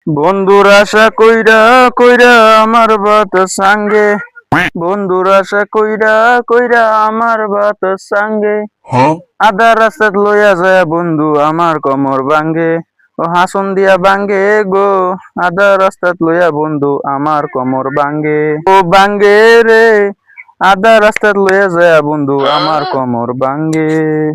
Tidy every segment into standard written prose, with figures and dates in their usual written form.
বন্ধুর আশা কইরা কইরা আমার বাত সাঙ্গে, বন্ধুর আশা কইরা কইরা আমার বাত সাঙ্গে, আধা রাস্তাত লইয়া যায় বন্ধু আমার কমর ভাঙ্গে, ও হাসন দিয়া ভাঙ্গে গো, আধা রাস্তাত লইয়া বন্ধু আমার কমর ভাঙ্গে, ও ভাঙ্গে রে, আধা রাস্তাত লইয়া যায় বন্ধু আমার কমর ভাঙ্গে।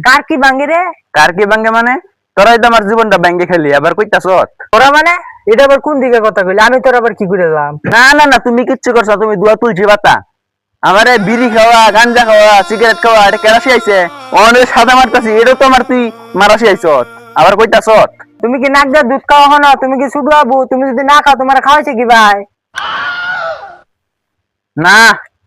কার কি ভাঙ্গে রে? কার কি ভাঙ্গে মানে? তোরাই তো আমার জীবনটা ভাঙ্গে খেলি, আবার কইতাছ? তোরা মানে এটা আবার কোন দিকে কথা কইলি? আমি তোর আবার কি করে দিলাম? না না না, তুমি কিচ্ছু করছো, তুমি দুয়া তুলছি বাতা। আমারে বিড়ি খাওয়া, গাঞ্জা খাওয়া, সিগারেট খাওয়া, এটা কেরাসি আইছে, অনেক সাদা মারতাছি, এটা তো আমার তুই মারাসি আইছ, আবার কইতাছ? তুমি কি নাক দিয়ে দুধ খাওয়া হনো? তুমি কি শুধু আবু? তুমি যদি না খাও তোমার খাওয়াইছে কি ভাই? না,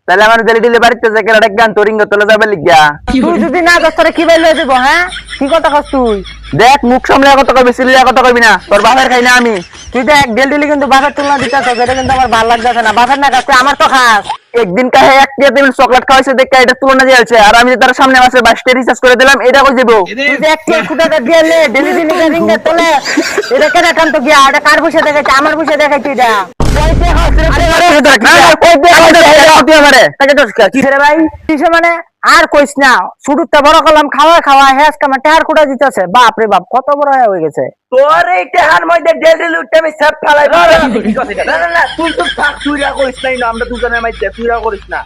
তাহলে আমার দিলে দিলে বাড়িতে যে কেরা গান তোরিঙ্গ তোলে যাবে লিগা। তুই যদি না যাস তোরা কি ভাই লয়ে দেবো? হ্যাঁ, কি কথা কস তুই? দেখ, মুখ সামলে কত কবি, সিলিয়া কত কবি না, তোর বাপের খাই না আমি। তুই দেখ ডেলি কিন্তু বাপের তুলনা দিতেছ, এটা কিন্তু আমার ভালো লাগতেছে না। বাপের না কাছে আমার তো খাস। একদিন কাহে এক টেবিল চকলেট খাওয়াইছে দেখে এটা তুলনা দিয়েছে, আর আমি তার সামনে মাসে 22টা রিচার্জ করে দিলাম, এটা কই দেব? তুই যে একটা খুদাটা দিয়ে নে ডেলি রিঙ্গে তোলে, এটা কেন কাম তো গিয়া? এটা কার বসে দেখাইছে? আমার বসে দেখাইছে এটা। ভাই কিসে মানে আর কইস না, শুরুতে বড় করলাম খাওয়া খাওয়া হেস কামা টেহার কুটা দিতেছে। বাপ রে বাপ, কত বড় হয়ে গেছে তোর এই টেহার মধ্যে ডেলি লুটে আমি সব ফালাই। না না না, তুই তো থাক, তুই করিস নাই না, আমরা দুজনের মধ্যে তুই করিস না।